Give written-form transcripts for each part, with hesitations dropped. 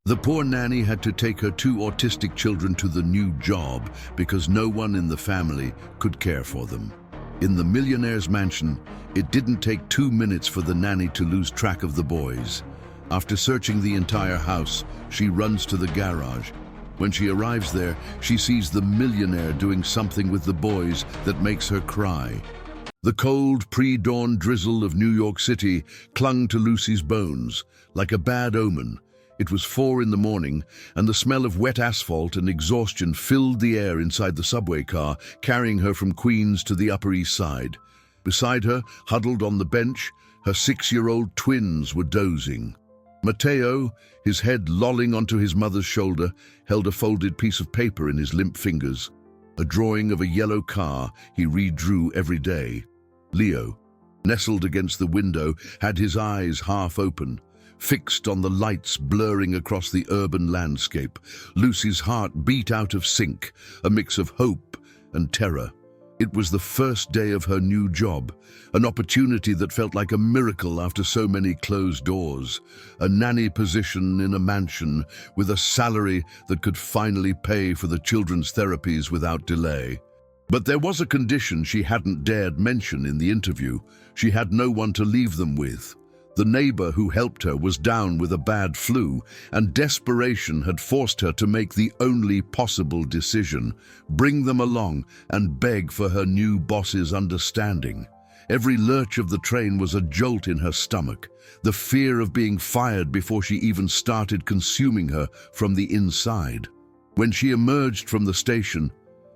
The poor nanny had to take her two autistic children to the new job because no one in the family could care for them. In the millionaire's mansion, it didn't take 2 minutes for the nanny to lose track of the boys. After searching the entire house, she runs to the garage. When she arrives there, she sees the millionaire doing something with the boys that makes her cry. The cold, pre-dawn drizzle of New York City clung to Lucy's bones like a bad omen. It was 4 in the morning, and the smell of wet asphalt and exhaustion filled the air inside the subway car, carrying her from Queens to the Upper East Side. Beside her, huddled on the bench, her 6-year-old twins were dozing. Matteo, his head lolling onto his mother's shoulder, held a folded piece of paper in his limp fingers, a drawing of a yellow car he redrew every day. Leo, nestled against the window, had his eyes half open, fixed on the lights blurring across the urban landscape. Lucy's heart beat out of sync, a mix of hope and terror. It was the first day of her new job, an opportunity that felt like a miracle after so many closed doors. A nanny position in a mansion with a salary that could finally pay for the children's therapies without delay. But there was a condition she hadn't dared mention in the interview. She had no one to leave them with. The neighbor who helped her was down with a bad flu, and desperation had forced her to make the only possible decision: bring them along and beg for her new boss's understanding. Every lurch of the train was a jolt in her stomach, the fear of being fired before she even started consuming her from the inside. When she emerged from the station,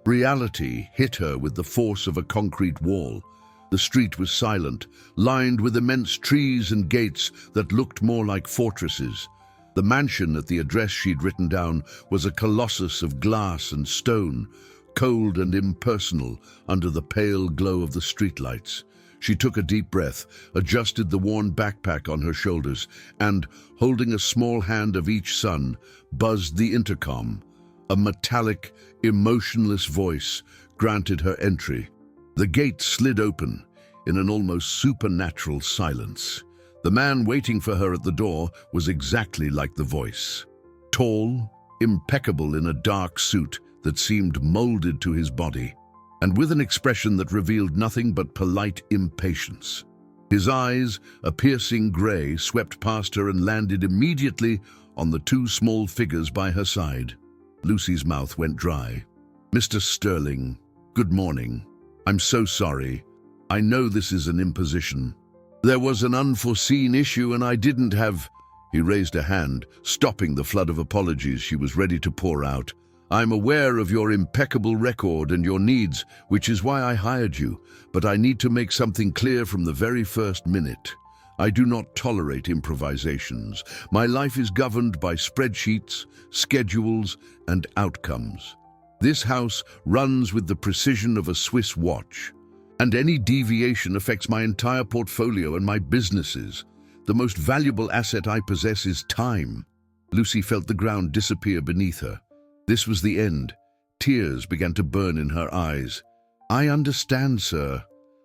reality hit her with the force of a concrete wall. The street was silent, lined with immense trees and gates that looked more like fortresses. The mansion at the address she'd written down was a colossus of glass and stone, cold and impersonal under the pale glow of the streetlights. She took a deep breath, adjusted the worn backpack on her shoulders, and, holding a small hand of each son, buzzed the intercom. A metallic, emotionless voice granted her entry. The gate slid open in an almost supernatural silence. The man waiting for her at the door was exactly like the voice. Tall, impeccable in a dark suit that seemed molded to his body, and with an expression that revealed nothing but polite impatience. His eyes, a piercing gray, swept past her and landed immediately on the 2 small figures by her side. Lucy's mouth went dry. "Mr. Sterling, good morning. I'm so sorry. I know this is an imposition. There was an unforeseen issue and I didn't have—" He raised a hand, stopping the flood of apologies she was ready to pour out. "I'm aware of your impeccable record and your needs, which is why I hired you, but I need to make something clear from the very first minute. I do not tolerate improvisations. My life is governed by spreadsheets, schedules, and outcomes. This house runs with the precision of a Swiss watch, and any deviation affects my entire portfolio and my businesses. The most valuable asset I possess is time." Lucy felt the ground disappear beneath her. This was the end. Tears began to burn in her eyes. "I understand, sir.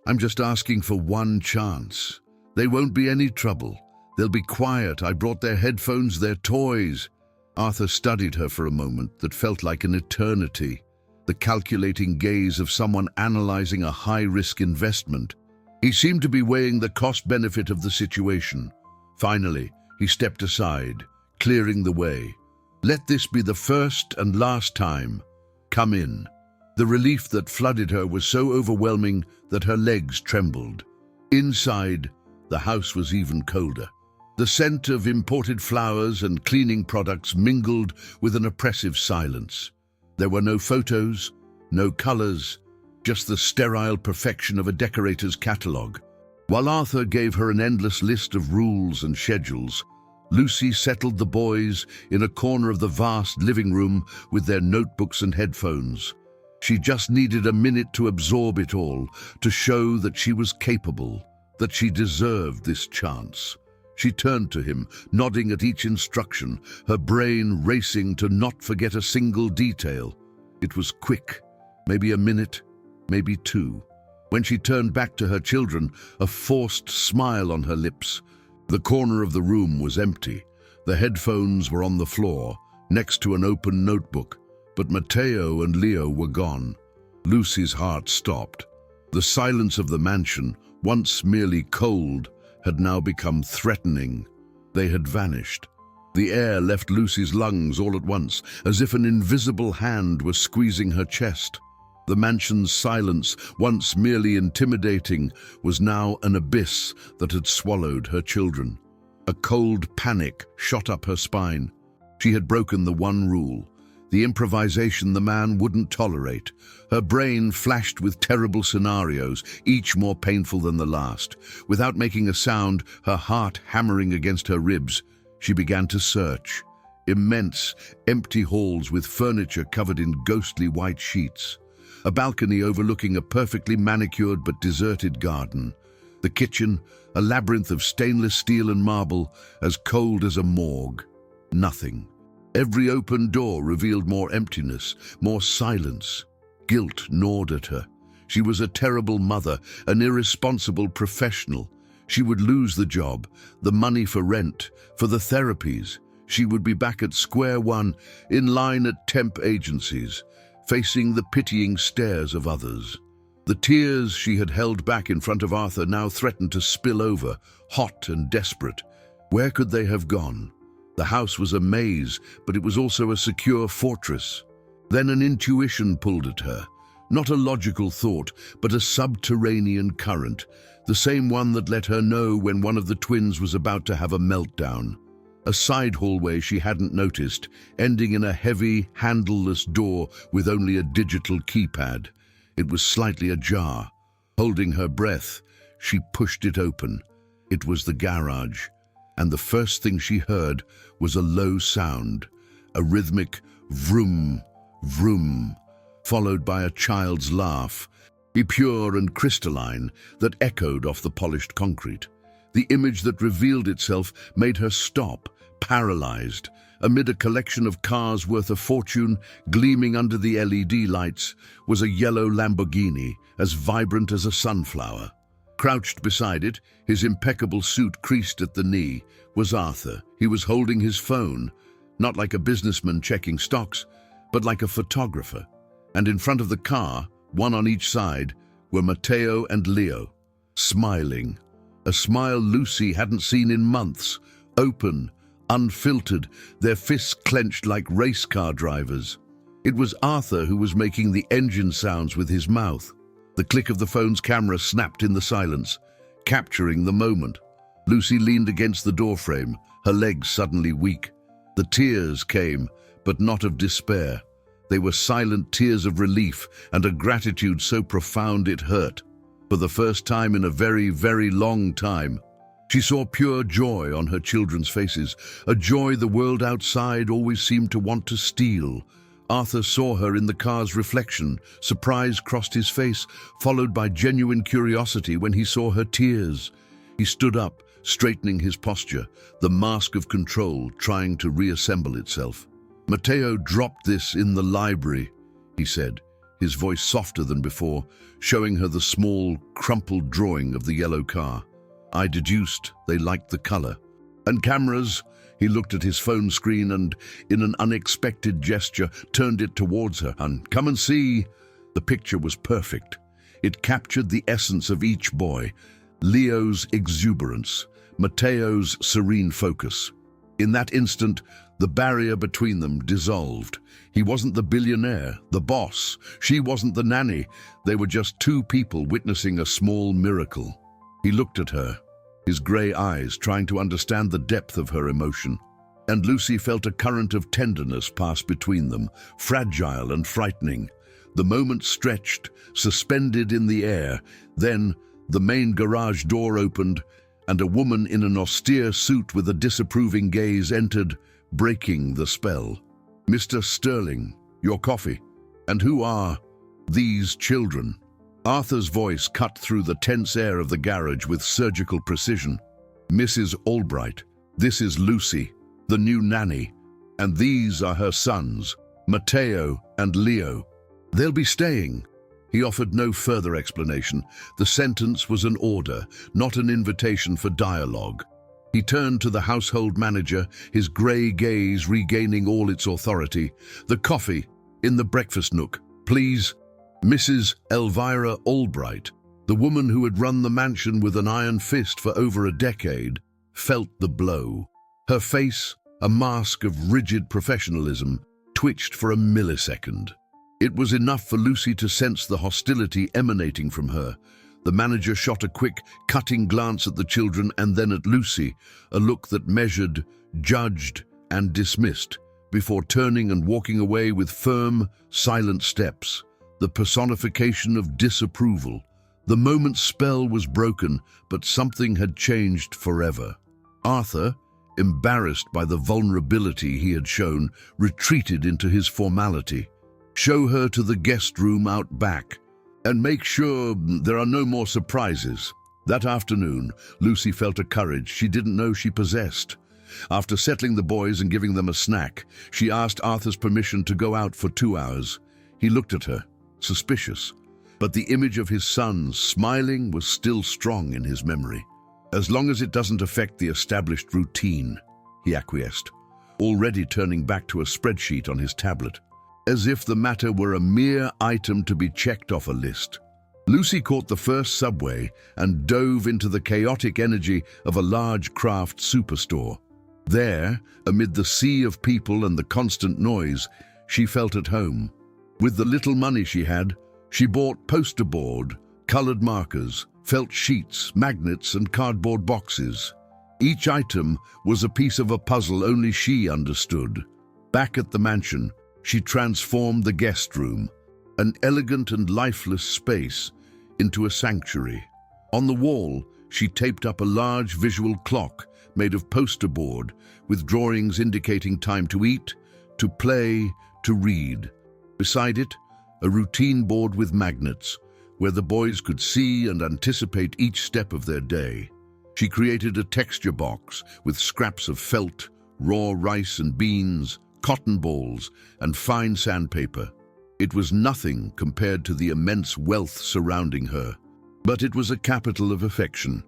I'm just asking for one chance. They won't be any trouble. They'll be quiet. I brought their headphones, their toys." Arthur studied her for a moment that felt like an eternity, the calculating gaze of someone analyzing a high-risk investment. He seemed to be weighing the cost-benefit of the situation. Finally, he stepped aside, clearing the way. "Let this be the first and last time. Come in." The relief that flooded her was so overwhelming that her legs trembled. Inside, the house was even colder. The scent of imported flowers and cleaning products mingled with an oppressive silence. There were no photos, no colors, just the sterile perfection of a decorator's catalog. While Arthur gave her an endless list of rules and schedules, Lucy settled the boys in a corner of the vast living room with their notebooks and headphones. She just needed a minute to absorb it all, to show that she was capable, that she deserved this chance. She turned to him, nodding at each instruction, her brain racing to not forget a single detail. It was quick, maybe a minute, maybe 2. When she turned back to her children, a forced smile on her lips. The corner of the room was empty. The headphones were on the floor, next to an open notebook, but Matteo and Leo were gone. Lucy's heart stopped. The silence of the mansion, once merely cold, had now become threatening. They had vanished. The air left Lucy's lungs all at once, as if an invisible hand was squeezing her chest. The mansion's silence, once merely intimidating, was now an abyss that had swallowed her children. A cold panic shot up her spine. She had broken the one rule, the improvisation the man wouldn't tolerate. Her brain flashed with terrible scenarios, each more painful than the last. Without making a sound, her heart hammering against her ribs, she began to search. Immense, empty halls with furniture covered in ghostly white sheets. A balcony overlooking a perfectly manicured but deserted garden. The kitchen, a labyrinth of stainless steel and marble, as cold as a morgue. Nothing. Every open door revealed more emptiness, more silence. Guilt gnawed at her. She was a terrible mother, an irresponsible professional. She would lose the job, the money for rent, for the therapies. She would be back at square one, in line at temp agencies, facing the pitying stares of others. The tears she had held back in front of Arthur now threatened to spill over, hot and desperate. Where could they have gone? The house was a maze, but it was also a secure fortress. Then an intuition pulled at her. Not a logical thought, but a subterranean current, the same one that let her know when one of the twins was about to have a meltdown. A side hallway she hadn't noticed, ending in a heavy, handleless door with only a digital keypad. It was slightly ajar. Holding her breath, she pushed it open. It was the garage, and the first thing she heard was a low sound, a rhythmic vroom, vroom, followed by a child's laugh, pure and crystalline, that echoed off the polished concrete. The image that revealed itself made her stop, paralyzed. Amid a collection of cars worth a fortune, gleaming under the LED lights, was a yellow Lamborghini, as vibrant as a sunflower. Crouched beside it, his impeccable suit creased at the knee, was Arthur. He was holding his phone, not like a businessman checking stocks, but like a photographer. And in front of the car, one on each side, were Matteo and Leo, smiling. A smile Lucy hadn't seen in months, open, unfiltered, their fists clenched like race car drivers. It was Arthur who was making the engine sounds with his mouth. The click of the phone's camera snapped in the silence, capturing the moment. Lucy leaned against the doorframe, her legs suddenly weak. The tears came, but not of despair. They were silent tears of relief and a gratitude so profound it hurt. For the first time in a very, very long time, she saw pure joy on her children's faces, a joy the world outside always seemed to want to steal. Arthur saw her in the car's reflection. Surprise crossed his face, followed by genuine curiosity when he saw her tears. He stood up, straightening his posture, the mask of control trying to reassemble itself. "Matteo dropped this in the library," he said, his voice softer than before, showing her the small, crumpled drawing of the yellow car. "I deduced they liked the color. And cameras?" He looked at his phone screen and, in an unexpected gesture, turned it towards her. "And come and see." The picture was perfect. It captured the essence of each boy, Leo's exuberance, Matteo's serene focus. In that instant, the barrier between them dissolved. He wasn't the billionaire, the boss. She wasn't the nanny. They were just two people witnessing a small miracle. He looked at her, his grey eyes trying to understand the depth of her emotion. And Lucy felt a current of tenderness pass between them, fragile and frightening. The moment stretched, suspended in the air. Then the main garage door opened, and a woman in an austere suit with a disapproving gaze entered, breaking the spell. "Mr. Sterling, your coffee. And who are these children?" Arthur's voice cut through the tense air of the garage with surgical precision. "Mrs. Albright, this is Lucy, the new nanny, and these are her sons, Matteo and Leo. They'll be staying." He offered no further explanation. The sentence was an order, not an invitation for dialogue. He turned to the household manager, his grey gaze regaining all its authority. "The coffee, in the breakfast nook, please." Mrs. Elvira Albright, the woman who had run the mansion with an iron fist for over a decade, felt the blow. Her face, a mask of rigid professionalism, twitched for a millisecond. It was enough for Lucy to sense the hostility emanating from her. The manager shot a quick, cutting glance at the children and then at Lucy, a look that measured, judged, and dismissed, before turning and walking away with firm, silent steps, the personification of disapproval. The moment's spell was broken, but something had changed forever. Arthur, embarrassed by the vulnerability he had shown, retreated into his formality. "Show her to the guest room out back, and make sure there are no more surprises." That afternoon, Lucy felt a courage she didn't know she possessed. After settling the boys and giving them a snack, she asked Arthur's permission to go out for 2 hours. He looked at her, suspicious, but the image of his son smiling was still strong in his memory. "As long as it doesn't affect the established routine," he acquiesced, already turning back to a spreadsheet on his tablet, as if the matter were a mere item to be checked off a list. Lucy caught the first subway and dove into the chaotic energy of a large craft superstore. There, amid the sea of people and the constant noise, she felt at home. With the little money she had, she bought poster board, colored markers, felt sheets, magnets, and cardboard boxes. Each item was a piece of a puzzle only she understood. Back at the mansion, she transformed the guest room, an elegant and lifeless space, into a sanctuary. On the wall, she taped up a large visual clock made of poster board, with drawings indicating time to eat, to play, to read. Beside it, a routine board with magnets, where the boys could see and anticipate each step of their day. She created a texture box with scraps of felt, raw rice and beans, cotton balls, and fine sandpaper. It was nothing compared to the immense wealth surrounding her, but it was a capital of affection,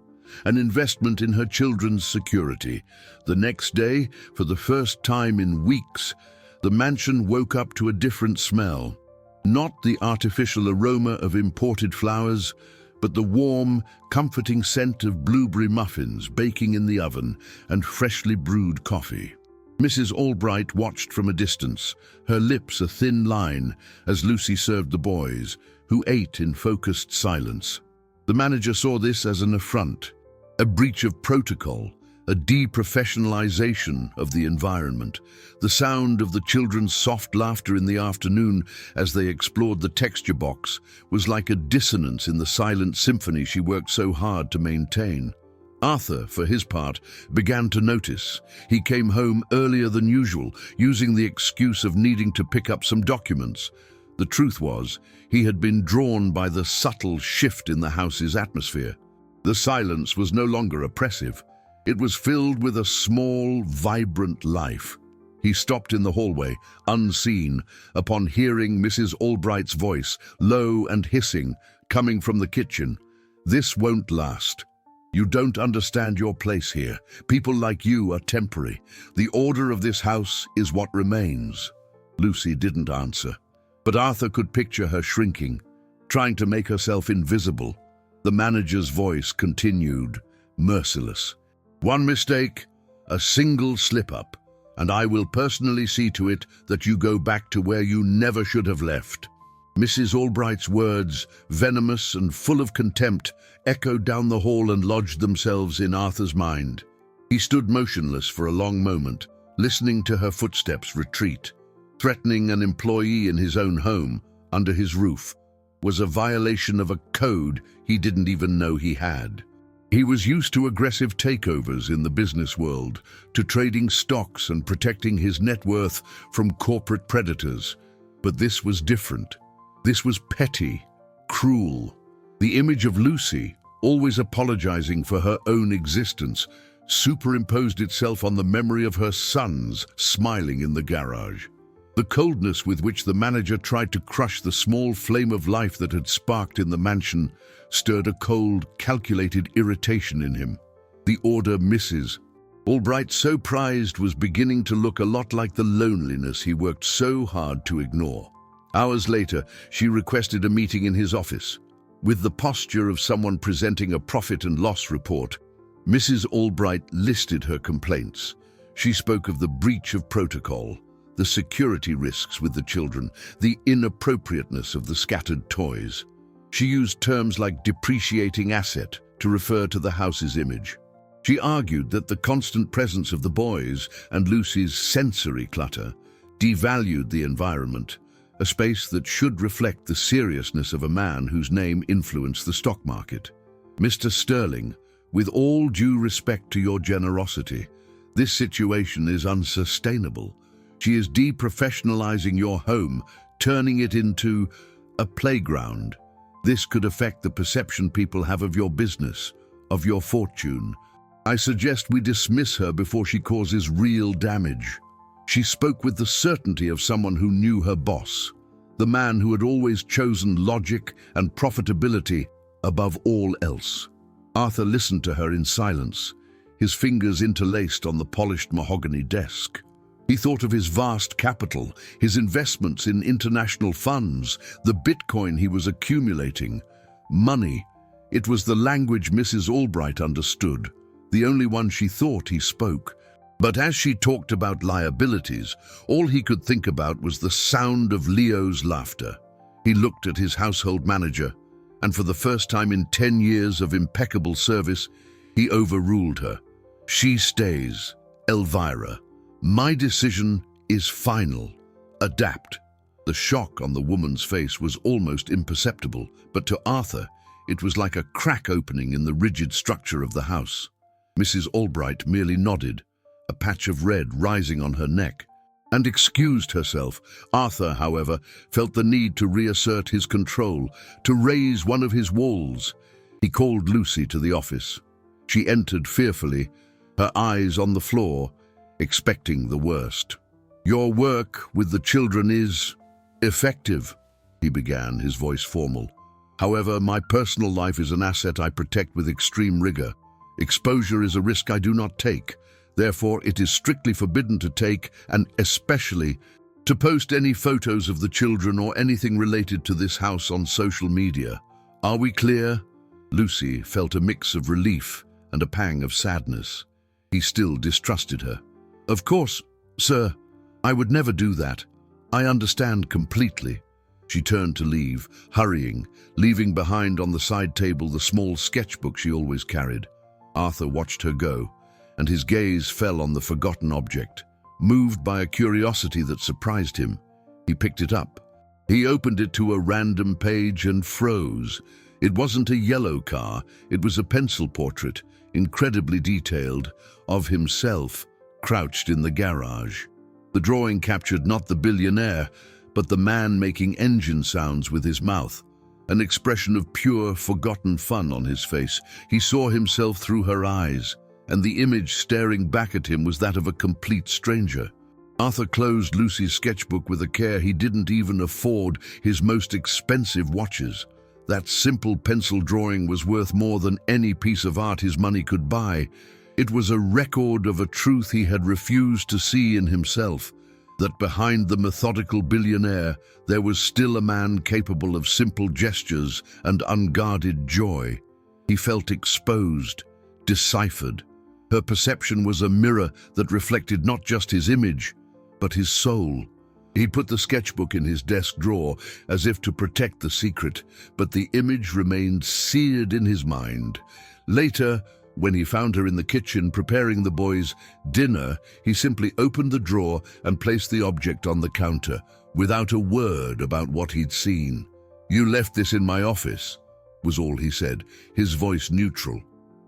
an investment in her children's security. The next day, for the first time in weeks, the mansion woke up to a different smell. Not the artificial aroma of imported flowers, but the warm, comforting scent of blueberry muffins baking in the oven and freshly brewed coffee. Mrs. Albright watched from a distance, her lips a thin line, as Lucy served the boys, who ate in focused silence. The manager saw this as an affront, a breach of protocol, a deprofessionalization of the environment. The sound of the children's soft laughter in the afternoon as they explored the texture box was like a dissonance in the silent symphony she worked so hard to maintain. Arthur, for his part, began to notice. He came home earlier than usual, using the excuse of needing to pick up some documents. The truth was, he had been drawn by the subtle shift in the house's atmosphere. The silence was no longer oppressive. It was filled with a small, vibrant life. He stopped in the hallway, unseen, upon hearing Mrs. Albright's voice, low and hissing, coming from the kitchen. "This won't last. You don't understand your place here. People like you are temporary. The order of this house is what remains." Lucy didn't answer, but Arthur could picture her shrinking, trying to make herself invisible. The manager's voice continued, merciless. "One mistake, a single slip-up, and I will personally see to it that you go back to where you never should have left." Mrs. Albright's words, venomous and full of contempt, echoed down the hall and lodged themselves in Arthur's mind. He stood motionless for a long moment, listening to her footsteps retreat. Threatening an employee in his own home, under his roof, was a violation of a code he didn't even know he had. He was used to aggressive takeovers in the business world, to trading stocks and protecting his net worth from corporate predators. But this was different. This was petty, cruel. The image of Lucy, always apologizing for her own existence, superimposed itself on the memory of her sons smiling in the garage. The coldness with which the manager tried to crush the small flame of life that had sparked in the mansion stirred a cold, calculated irritation in him. The order, "Mrs." Albright, so prized, was beginning to look a lot like the loneliness he worked so hard to ignore. Hours later, she requested a meeting in his office. With the posture of someone presenting a profit and loss report, Mrs. Albright listed her complaints. She spoke of the breach of protocol, the security risks with the children, the inappropriateness of the scattered toys. She used terms like depreciating asset to refer to the house's image. She argued that the constant presence of the boys and Lucy's sensory clutter devalued the environment, a space that should reflect the seriousness of a man whose name influenced the stock market. Mr. Sterling, with all due respect to your generosity, this situation is unsustainable. She is deprofessionalizing your home, turning it into a playground. This could affect the perception people have of your business, of your fortune. I suggest we dismiss her before she causes real damage. She spoke with the certainty of someone who knew her boss, the man who had always chosen logic and profitability above all else. Arthur listened to her in silence, his fingers interlaced on the polished mahogany desk. He thought of his vast capital, his investments in international funds, the Bitcoin he was accumulating. Money. It was the language Mrs. Albright understood, the only one she thought he spoke. But as she talked about liabilities, all he could think about was the sound of Leo's laughter. He looked at his household manager, and for the first time in 10 years of impeccable service, he overruled her. She stays, Elvira. My decision is final. Adapt. The shock on the woman's face was almost imperceptible, but to Arthur, it was like a crack opening in the rigid structure of the house. Mrs. Albright merely nodded, a patch of red rising on her neck, and excused herself. Arthur, however, felt the need to reassert his control, to raise one of his walls. He called Lucy to the office. She entered fearfully, her eyes on the floor, expecting the worst. Your work with the children is effective, he began, his voice formal. However, my personal life is an asset I protect with extreme rigor. Exposure is a risk I do not take. Therefore, it is strictly forbidden to take, and especially to post any photos of the children or anything related to this house on social media. Are we clear? Lucy felt a mix of relief and a pang of sadness. He still distrusted her. Of course, sir, I would never do that. I understand completely. She turned to leave, hurrying, leaving behind on the side table the small sketchbook she always carried. Arthur watched her go, and his gaze fell on the forgotten object. Moved by a curiosity that surprised him, he picked it up. He opened it to a random page and froze. It wasn't a yellow car, it was a pencil portrait, incredibly detailed, of himself, crouched in the garage. The drawing captured not the billionaire, but the man making engine sounds with his mouth. An expression of pure, forgotten fun on his face. He saw himself through her eyes, and the image staring back at him was that of a complete stranger. Arthur closed Lucy's sketchbook with a care he didn't even afford his most expensive watches. That simple pencil drawing was worth more than any piece of art his money could buy. It was a record of a truth he had refused to see in himself, that behind the methodical billionaire there was still a man capable of simple gestures and unguarded joy. He felt exposed, deciphered. Her perception was a mirror that reflected not just his image, but his soul. He put the sketchbook in his desk drawer as if to protect the secret, but the image remained seared in his mind. Later, when he found her in the kitchen preparing the boys' dinner, he simply opened the drawer and placed the object on the counter, without a word about what he'd seen. "You left this in my office," was all he said, his voice neutral.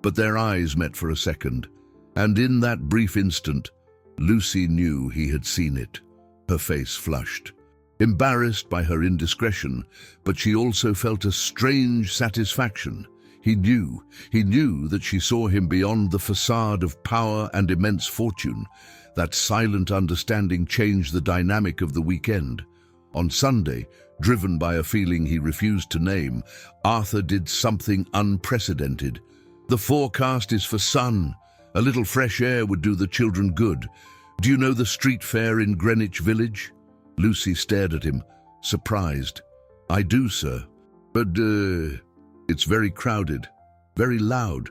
But their eyes met for a second, and in that brief instant, Lucy knew he had seen it. Her face flushed, embarrassed by her indiscretion, but she also felt a strange satisfaction. He knew that she saw him beyond the facade of power and immense fortune. That silent understanding changed the dynamic of the weekend. On Sunday, driven by a feeling he refused to name, Arthur did something unprecedented. "The forecast is for sun," A little fresh air would do the children good. Do you know the street fair in Greenwich Village? Lucy stared at him, surprised. I do, sir. But, it's very crowded, very loud.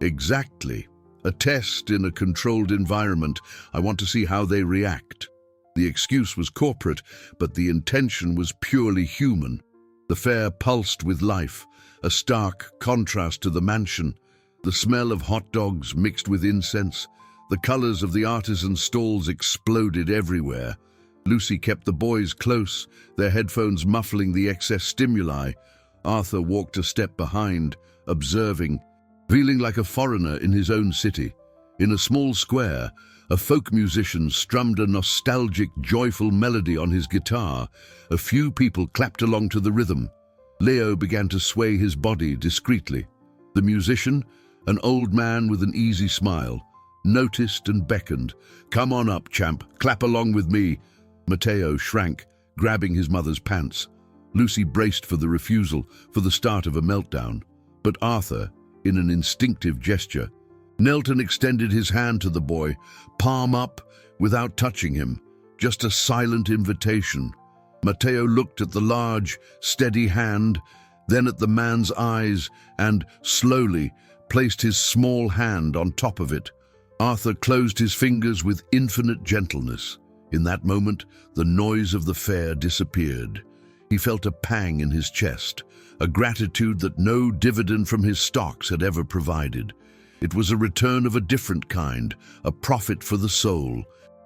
Exactly. A test in a controlled environment. I want to see how they react. The excuse was corporate, but the intention was purely human. The fair pulsed with life, a stark contrast to the mansion. The smell of hot dogs mixed with incense. The colors of the artisan stalls exploded everywhere. Lucy kept the boys close, their headphones muffling the excess stimuli. Arthur walked a step behind, observing, feeling like a foreigner in his own city. In a small square, a folk musician strummed a nostalgic, joyful melody on his guitar. A few people clapped along to the rhythm. Leo began to sway his body discreetly. The musician, an old man with an easy smile, noticed and beckoned. Come on up, champ, clap along with me. Matteo shrank, grabbing his mother's pants. Lucy braced for the refusal, for the start of a meltdown. But Arthur, in an instinctive gesture, knelt and extended his hand to the boy, palm up, without touching him, just a silent invitation. Matteo looked at the large, steady hand, then at the man's eyes, and, slowly, placed his small hand on top of it. Arthur closed his fingers with infinite gentleness. In that moment, the noise of the fair disappeared. He felt a pang in his chest, a gratitude that no dividend from his stocks had ever provided. It was a return of a different kind, a profit for the soul.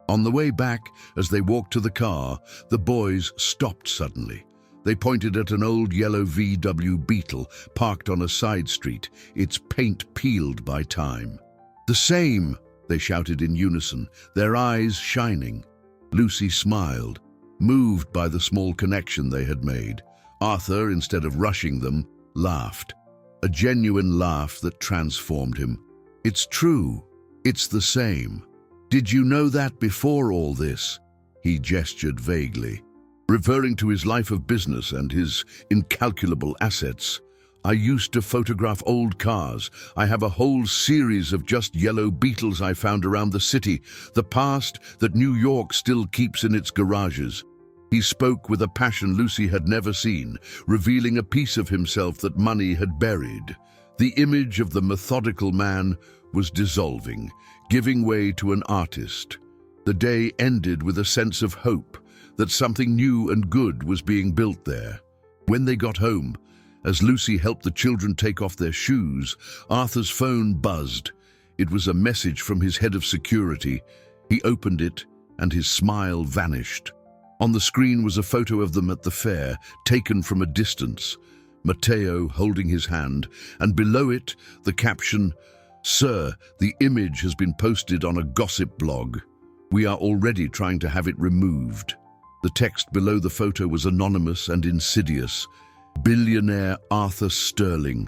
On the way back, as they walked to the car, the boys stopped suddenly. They pointed at an old yellow VW Beetle parked on a side street, its paint peeled by time. "The same!" they shouted in unison, their eyes shining. Lucy smiled, moved by the small connection they had made. Arthur, instead of rushing them, laughed. A genuine laugh that transformed him. "It's true. It's the same. Did you know that before all this?" He gestured vaguely, referring to his life of business and his incalculable assets. "I used to photograph old cars. I have a whole series of just yellow Beetles I found around the city, the past that New York still keeps in its garages." He spoke with a passion Lucy had never seen, revealing a piece of himself that money had buried. The image of the methodical man was dissolving, giving way to an artist. The day ended with a sense of hope that something new and good was being built there. When they got home, as Lucy helped the children take off their shoes, Arthur's phone buzzed. It was a message from his head of security. He opened it, and his smile vanished. On the screen was a photo of them at the fair, taken from a distance. Matteo holding his hand, and below it, the caption, "Sir, the image has been posted on a gossip blog. We are already trying to have it removed." The text below the photo was anonymous and insidious. Billionaire Arthur Sterling,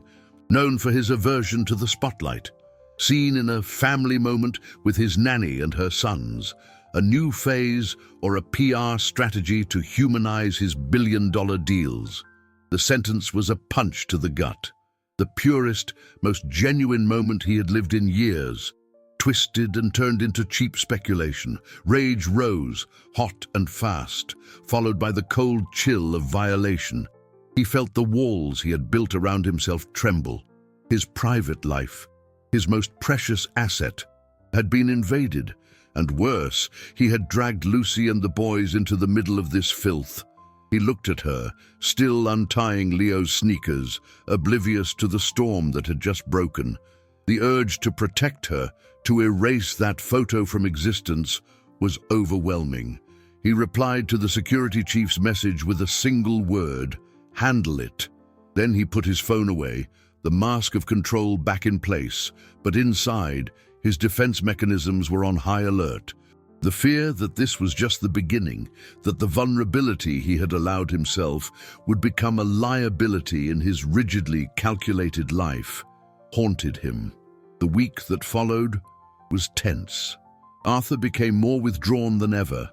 known for his aversion to the spotlight. Seen in a family moment with his nanny and her sons. A new phase or a PR strategy to humanize his billion-dollar deals. The sentence was a punch to the gut. The purest, most genuine moment he had lived in years. Twisted and turned into cheap speculation. Rage rose, hot and fast, followed by the cold chill of violation. He felt the walls he had built around himself tremble. His private life, his most precious asset, had been invaded. And worse, he had dragged Lucy and the boys into the middle of this filth. He looked at her, still untying Leo's sneakers, oblivious to the storm that had just broken. The urge to protect her, to erase that photo from existence, was overwhelming. He replied to the security chief's message with a single word, "Handle it." Then he put his phone away, the mask of control back in place, but inside, his defense mechanisms were on high alert. The fear that this was just the beginning, that the vulnerability he had allowed himself would become a liability in his rigidly calculated life, haunted him. The week that followed was tense. Arthur became more withdrawn than ever,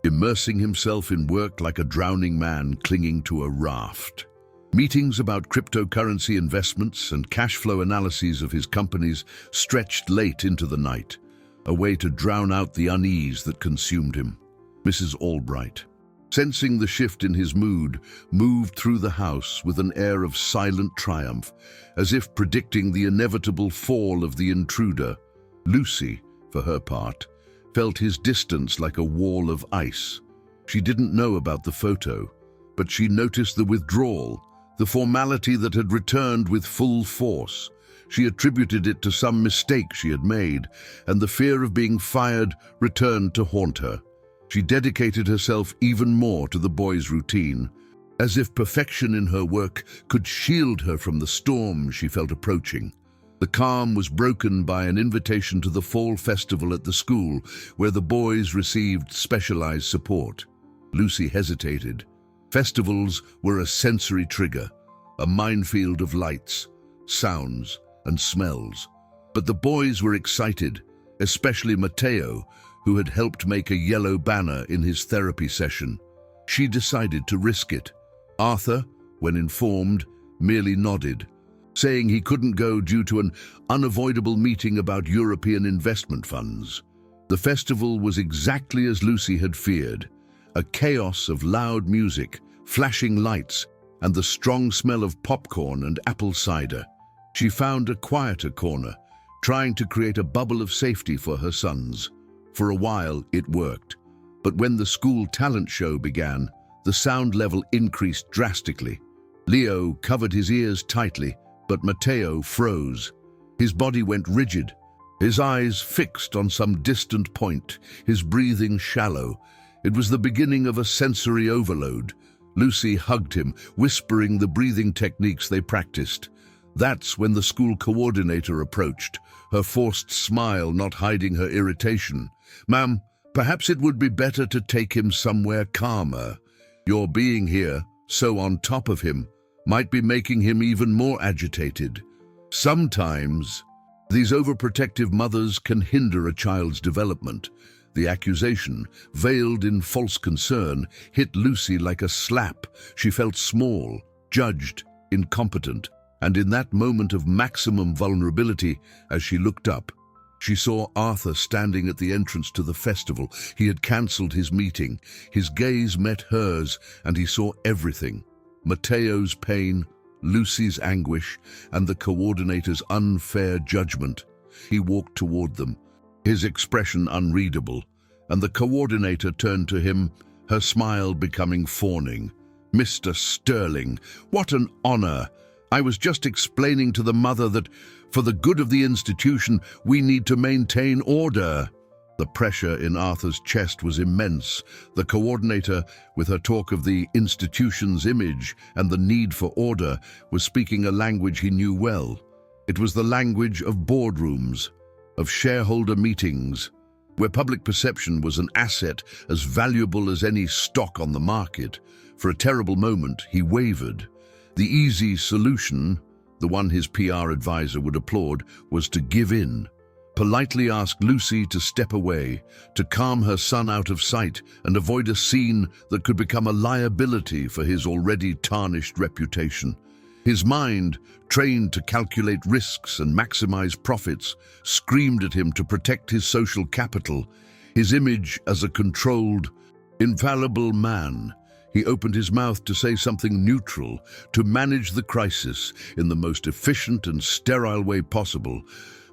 immersing himself in work like a drowning man clinging to a raft. Meetings about cryptocurrency investments and cash flow analyses of his companies stretched late into the night, a way to drown out the unease that consumed him. Mrs. Albright, sensing the shift in his mood, moved through the house with an air of silent triumph, as if predicting the inevitable fall of the intruder. Lucy, for her part, felt his distance like a wall of ice. She didn't know about the photo, but she noticed the withdrawal, the formality that had returned with full force. She attributed it to some mistake she had made, and the fear of being fired returned to haunt her. She dedicated herself even more to the boys' routine, as if perfection in her work could shield her from the storm she felt approaching. The calm was broken by an invitation to the fall festival at the school, where the boys received specialized support. Lucy hesitated. Festivals were a sensory trigger, a minefield of lights, sounds, and smells. But the boys were excited, especially Matteo, who had helped make a yellow banner in his therapy session. She decided to risk it. Arthur, when informed, merely nodded, saying he couldn't go due to an unavoidable meeting about European investment funds. The festival was exactly as Lucy had feared, a chaos of loud music, flashing lights, and the strong smell of popcorn and apple cider. She found a quieter corner, trying to create a bubble of safety for her sons. For a while, it worked. But when the school talent show began, the sound level increased drastically. Leo covered his ears tightly, but Matteo froze. His body went rigid, his eyes fixed on some distant point, his breathing shallow. It was the beginning of a sensory overload. Lucy hugged him, whispering the breathing techniques they practiced. That's when the school coordinator approached, her forced smile not hiding her irritation. "Ma'am, perhaps it would be better to take him somewhere calmer. Your being here, so on top of him, might be making him even more agitated." Sometimes, these overprotective mothers can hinder a child's development. The accusation, veiled in false concern, hit Lucy like a slap. She felt small, judged, incompetent. And in that moment of maximum vulnerability, as she looked up, she saw Arthur standing at the entrance to the festival. He had cancelled his meeting. His gaze met hers, and he saw everything. Matteo's pain, Lucy's anguish, and the coordinator's unfair judgment. He walked toward them, his expression unreadable, and the coordinator turned to him, her smile becoming fawning. "Mr. Sterling, what an honor! I was just explaining to the mother that, for the good of the institution, we need to maintain order." The pressure in Arthur's chest was immense. The coordinator, with her talk of the institution's image and the need for order, was speaking a language he knew well. It was the language of boardrooms, of shareholder meetings, where public perception was an asset as valuable as any stock on the market. For a terrible moment, he wavered. The easy solution, the one his PR advisor would applaud, was to give in. Politely ask Lucy to step away, to calm her son out of sight and avoid a scene that could become a liability for his already tarnished reputation. His mind, trained to calculate risks and maximize profits, screamed at him to protect his social capital, his image as a controlled, infallible man. He opened his mouth to say something neutral, to manage the crisis in the most efficient and sterile way possible.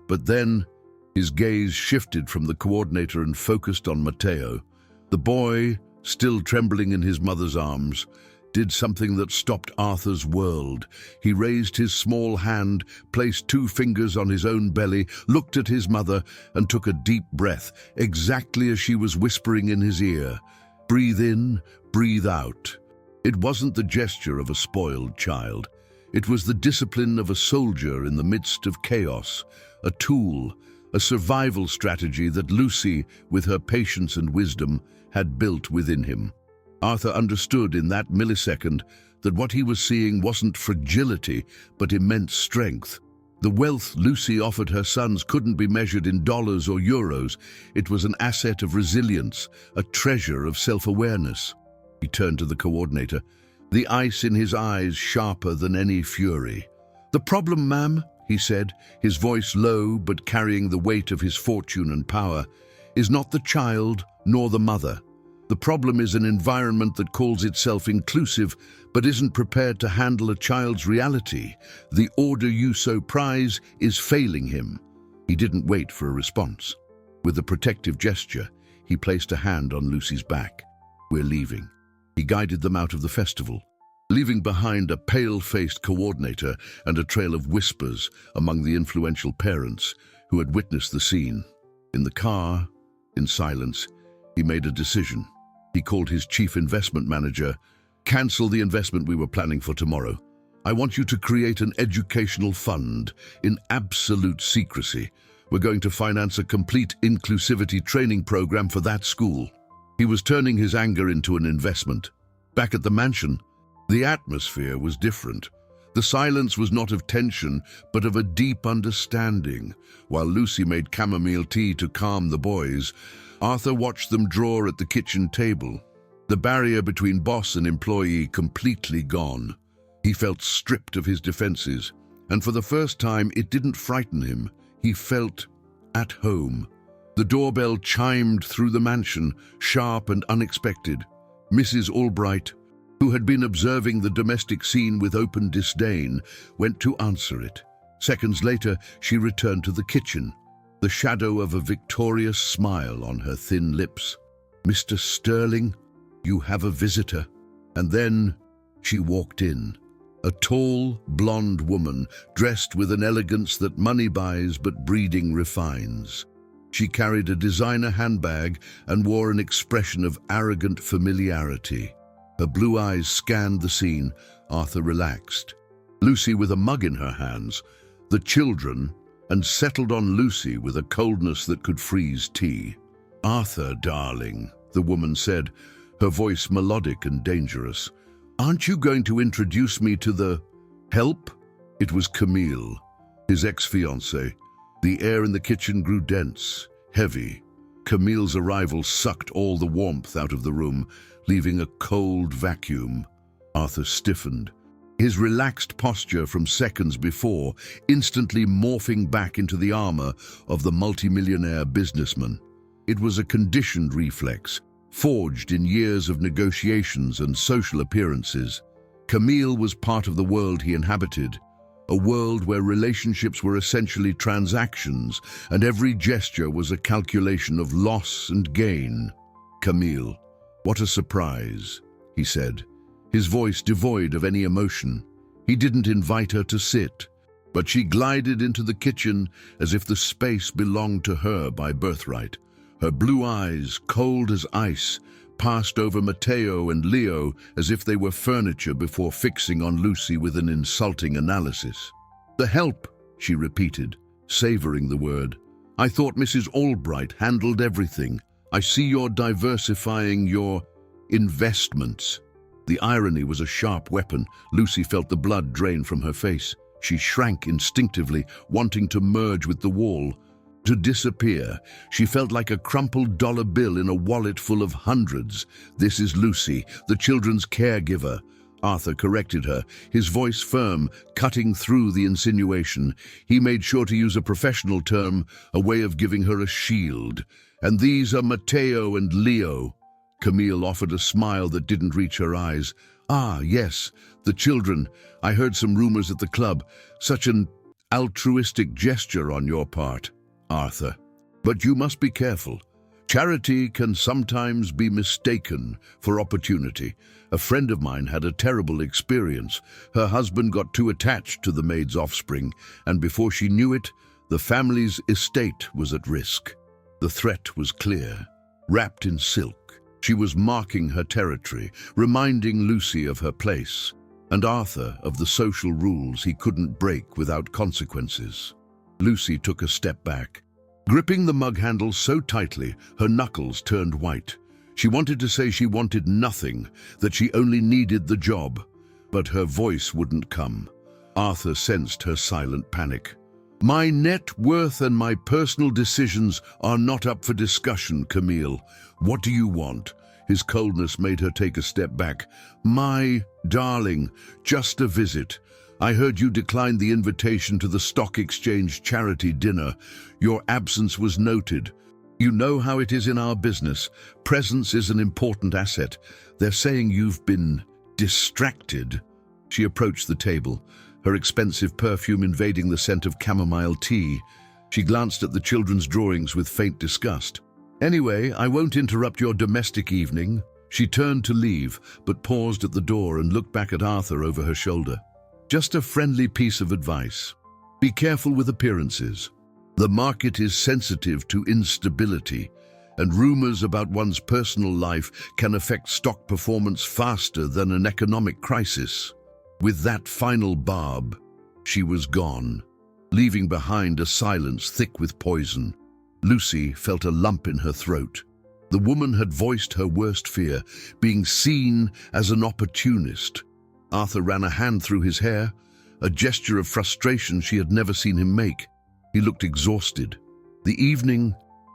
But then, his gaze shifted from the coordinator and focused on Matteo. The boy, still trembling in his mother's arms, did something that stopped Arthur's world. He raised his small hand, placed 2 fingers on his own belly, looked at his mother, and took a deep breath, exactly as she was whispering in his ear. "Breathe in, breathe out." It wasn't the gesture of a spoiled child. It was the discipline of a soldier in the midst of chaos, a tool, a survival strategy that Lucy, with her patience and wisdom, had built within him. Arthur understood in that millisecond that what he was seeing wasn't fragility, but immense strength. The wealth Lucy offered her sons couldn't be measured in dollars or euros. It was an asset of resilience, a treasure of self-awareness. He turned to the coordinator. the ice in his eyes sharper than any fury. "The problem, ma'am," he said, his voice low but carrying the weight of his fortune and power, "is not the child nor the mother. The problem is an environment that calls itself inclusive but isn't prepared to handle a child's reality. The order you so prize is failing him." He didn't wait for a response. With a protective gesture, he placed a hand on Lucy's back. "We're leaving." He guided them out of the festival, leaving behind a pale-faced coordinator and a trail of whispers among the influential parents who had witnessed the scene. In the car, in silence, he made a decision. He called his chief investment manager. "Cancel the investment we were planning for tomorrow. I want you to create an educational fund in absolute secrecy. We're going to finance a complete inclusivity training program for that school." He was turning his anger into an investment. Back at the mansion, the atmosphere was different. The silence was not of tension, but of a deep understanding. While Lucy made chamomile tea to calm the boys, Arthur watched them draw at the kitchen table. The barrier between boss and employee completely gone. He felt stripped of his defenses, and for the first time it didn't frighten him. He felt at home. The doorbell chimed through the mansion, sharp and unexpected. Mrs. Albright, who had been observing the domestic scene with open disdain, went to answer it. Seconds later, she returned to the kitchen, the shadow of a victorious smile on her thin lips. "Mr. Sterling, you have a visitor." And then she walked in. A tall, blonde woman, dressed with an elegance that money buys but breeding refines. She carried a designer handbag and wore an expression of arrogant familiarity. Her blue eyes scanned the scene. Arthur relaxed. Lucy with a mug in her hands, the children, and settled on Lucy with a coldness that could freeze tea. "Arthur, darling," the woman said, her voice melodic and dangerous. "Aren't you going to introduce me to the help?" It was Camille, his ex-fiancée. The air in the kitchen grew dense, heavy. Camille's arrival sucked all the warmth out of the room, leaving a cold vacuum. Arthur stiffened, his relaxed posture from seconds before instantly morphing back into the armor of the multimillionaire businessman. It was a conditioned reflex, forged in years of negotiations and social appearances. Camille was part of the world he inhabited, a world where relationships were essentially transactions and every gesture was a calculation of loss and gain. "Camille, what a surprise," he said, his voice devoid of any emotion. He didn't invite her to sit, but she glided into the kitchen as if the space belonged to her by birthright. Her blue eyes, cold as ice, passed over Matteo and Leo as if they were furniture before fixing on Lucy with an insulting analysis. "The help," she repeated, savoring the word. "I thought Mrs. Albright handled everything. I see you're diversifying your investments." The irony was a sharp weapon. Lucy felt the blood drain from her face. She shrank instinctively, wanting to merge with the wall, to disappear. She felt like a crumpled dollar bill in a wallet full of hundreds. "This is Lucy, the children's caregiver." Arthur corrected her, his voice firm, cutting through the insinuation. He made sure to use a professional term, a way of giving her a shield. "And these are Matteo and Leo." Camille offered a smile that didn't reach her eyes. "Ah, yes, the children. I heard some rumors at the club. Such an altruistic gesture on your part, Arthur. But you must be careful. Charity can sometimes be mistaken for opportunity. A friend of mine had a terrible experience. Her husband got too attached to the maid's offspring, and before she knew it, the family's estate was at risk. The threat was clear. Wrapped in silk, she was marking her territory, reminding Lucy of her place, and Arthur of the social rules he couldn't break without consequences. Lucy took a step back, gripping the mug handle so tightly her knuckles turned white. She wanted to say she wanted nothing, that she only needed the job, but her voice wouldn't come. Arthur sensed her silent panic. "My net worth and my personal decisions are not up for discussion, Camille. What do you want?" His coldness made her take a step back. "My darling, just a visit. I heard you declined the invitation to the stock exchange charity dinner. Your absence was noted. You know how it is in our business. Presence is an important asset. They're saying you've been distracted." She approached the table, her expensive perfume invading the scent of chamomile tea. She glanced at the children's drawings with faint disgust. "Anyway, I won't interrupt your domestic evening." She turned to leave, but paused at the door and looked back at Arthur over her shoulder. "Just a friendly piece of advice. Be careful with appearances. The market is sensitive to instability, and rumors about one's personal life can affect stock performance faster than an economic crisis." With that final barb, she was gone, leaving behind a silence thick with poison. Lucy felt a lump in her throat. The woman had voiced her worst fear, being seen as an opportunist. Arthur ran a hand through his hair, a gesture of frustration she had never seen him make. He looked exhausted. The evening,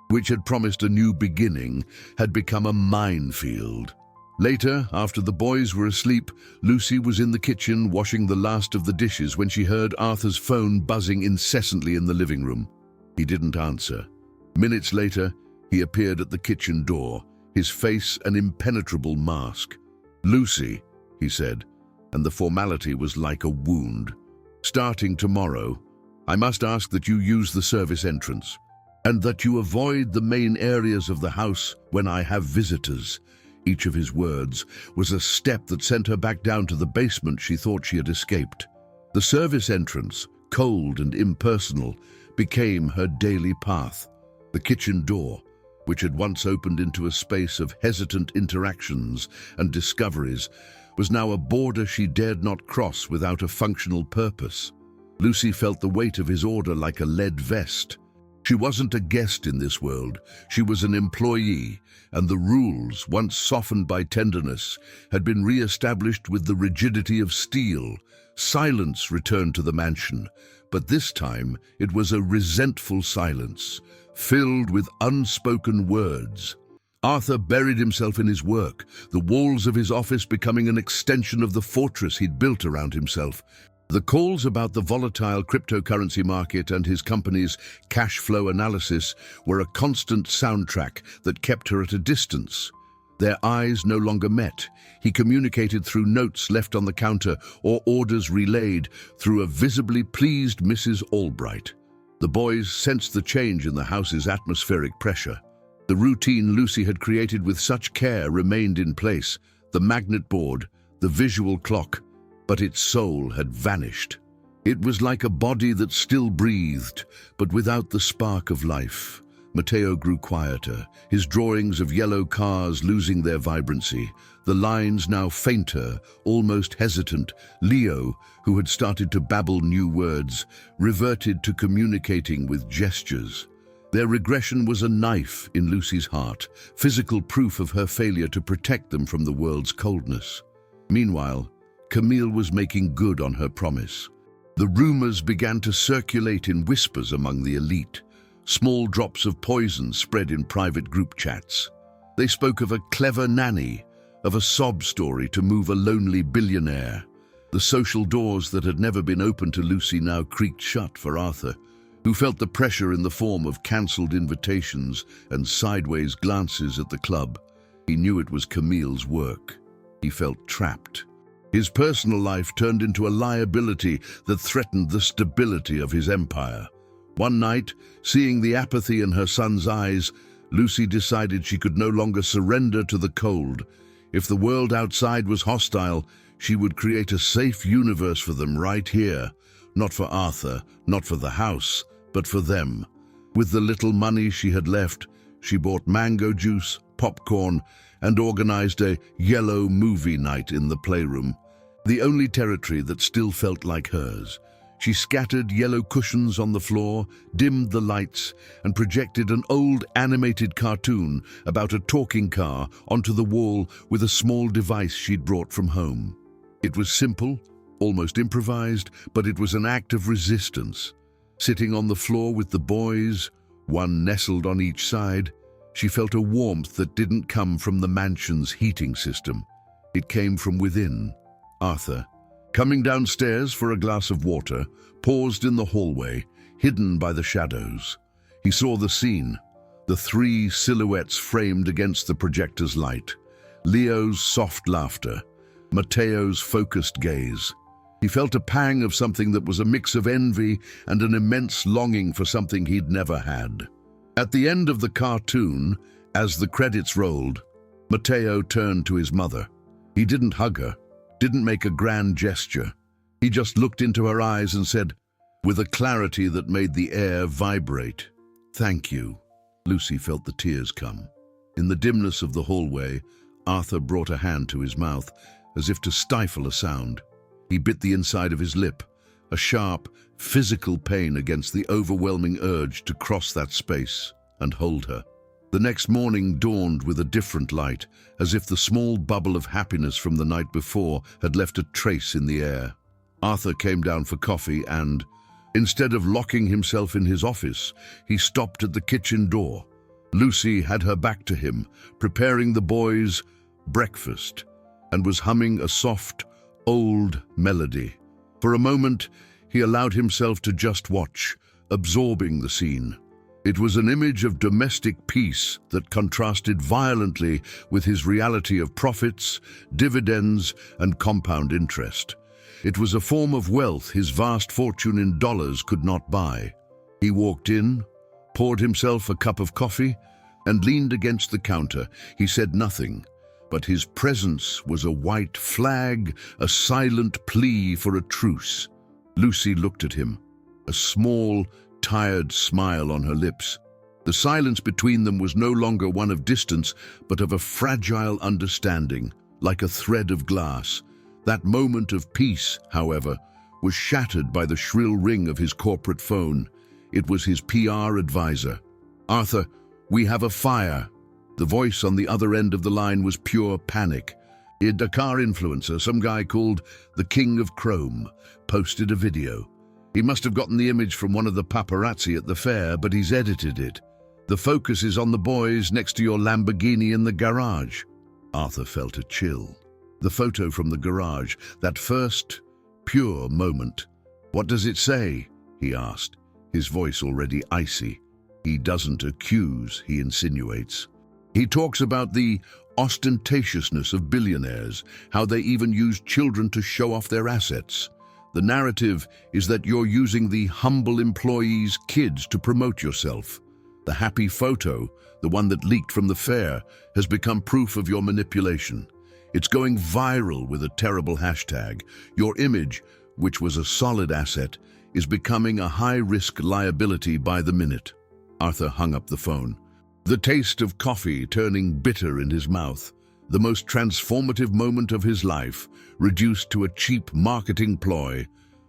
which had promised a new beginning, had become a minefield. Later, after the boys were asleep, Lucy was in the kitchen washing the last of the dishes when she heard Arthur's phone buzzing incessantly in the living room. He didn't answer. Minutes later, he appeared at the kitchen door, his face an impenetrable mask. "Lucy," he said, and the formality was like a wound. "Starting tomorrow, I must ask that you use the service entrance, and that you avoid the main areas of the house when I have visitors." Each of his words was a step that sent her back down to the basement she thought she had escaped. The service entrance, cold and impersonal, became her daily path. The kitchen door, which had once opened into a space of hesitant interactions and discoveries, was now a border she dared not cross without a functional purpose. Lucy felt the weight of his order like a lead vest. She wasn't a guest in this world, she was an employee, and the rules, once softened by tenderness, had been re-established with the rigidity of steel. Silence returned to the mansion, but this time it was a resentful silence, filled with unspoken words. Arthur buried himself in his work, the walls of his office becoming an extension of the fortress he'd built around himself. The calls about the volatile cryptocurrency market and his company's cash flow analysis were a constant soundtrack that kept her at a distance. Their eyes no longer met. He communicated through notes left on the counter or orders relayed through a visibly pleased Mrs. Albright. The boys sensed the change in the house's atmospheric pressure. The routine Lucy had created with such care remained in place, the magnet board, the visual clock, but its soul had vanished. It was like a body that still breathed, but without the spark of life. Matteo grew quieter, his drawings of yellow cars losing their vibrancy, the lines now fainter, almost hesitant. Leo, who had started to babble new words, reverted to communicating with gestures. Their regression was a knife in Lucy's heart, physical proof of her failure to protect them from the world's coldness. Meanwhile, Camille was making good on her promise. The rumors began to circulate in whispers among the elite. Small drops of poison spread in private group chats. They spoke of a clever nanny, of a sob story to move a lonely billionaire. The social doors that had never been open to Lucy now creaked shut for Arthur, who felt the pressure in the form of cancelled invitations and sideways glances at the club. He knew it was Camille's work. He felt trapped. His personal life turned into a liability that threatened the stability of his empire. One night, seeing the apathy in her son's eyes, Lucy decided she could no longer surrender to the cold. If the world outside was hostile, she would create a safe universe for them right here. Not for Arthur, not for the house, but for them. With the little money she had left, she bought mango juice, popcorn, and organized a yellow movie night in the playroom, the only territory that still felt like hers. She scattered yellow cushions on the floor, dimmed the lights, and projected an old animated cartoon about a talking car onto the wall with a small device she'd brought from home. It was simple, almost improvised, but it was an act of resistance. Sitting on the floor with the boys, one nestled on each side, She felt a warmth that didn't come from the mansion's heating system. It came from within. Arthur, coming downstairs for a glass of water, paused in the hallway, hidden by the shadows. He saw the scene, the three silhouettes framed against the projector's light. Leo's soft laughter, Matteo's focused gaze. He felt a pang of something that was a mix of envy and an immense longing for something he'd never had. At the end of the cartoon, as the credits rolled, Matteo turned to his mother. He didn't hug her, didn't make a grand gesture. He just looked into her eyes and said, with a clarity that made the air vibrate, "Thank you." Lucy felt the tears come. In the dimness of the hallway, Arthur brought a hand to his mouth, as if to stifle a sound. He bit the inside of his lip, a sharp, physical pain against the overwhelming urge to cross that space and hold her. The next morning dawned with a different light, as if the small bubble of happiness from the night before had left a trace in the air. Arthur came down for coffee and, instead of locking himself in his office, he stopped at the kitchen door. Lucy had her back to him, preparing the boys' breakfast, and was humming a soft, old melody. For a moment, he allowed himself to just watch, absorbing the scene. It was an image of domestic peace that contrasted violently with his reality of profits, dividends, and compound interest. It was a form of wealth his vast fortune in dollars could not buy. He walked in, poured himself a cup of coffee, and leaned against the counter. He said nothing, but his presence was a white flag, a silent plea for a truce. Lucy looked at him, a small, tired smile on her lips. The silence between them was no longer one of distance, but of a fragile understanding, like a thread of glass. That moment of peace, however, was shattered by the shrill ring of his corporate phone. It was his PR advisor. "Arthur, we have a fire." The voice on the other end of the line was pure panic. A Dakar influencer, some guy called the King of Chrome, posted a video. He must have gotten the image from one of the paparazzi at the fair, but he's edited it. The focus is on the boys next to your Lamborghini in the garage. Arthur felt a chill. The photo from the garage, that first, pure moment. "What does it say?" he asked, his voice already icy. He doesn't accuse, he insinuates. He talks about the ostentatiousness of billionaires, how they even use children to show off their assets. The narrative is that you're using the humble employees' kids to promote yourself. The happy photo, the one that leaked from the fair, has become proof of your manipulation. It's going viral with a terrible hashtag. Your image, which was a solid asset, is becoming a high-risk liability by the minute. Arthur hung up the phone, the taste of coffee turning bitter in his mouth. The most transformative moment of his life, reduced to a cheap marketing ploy.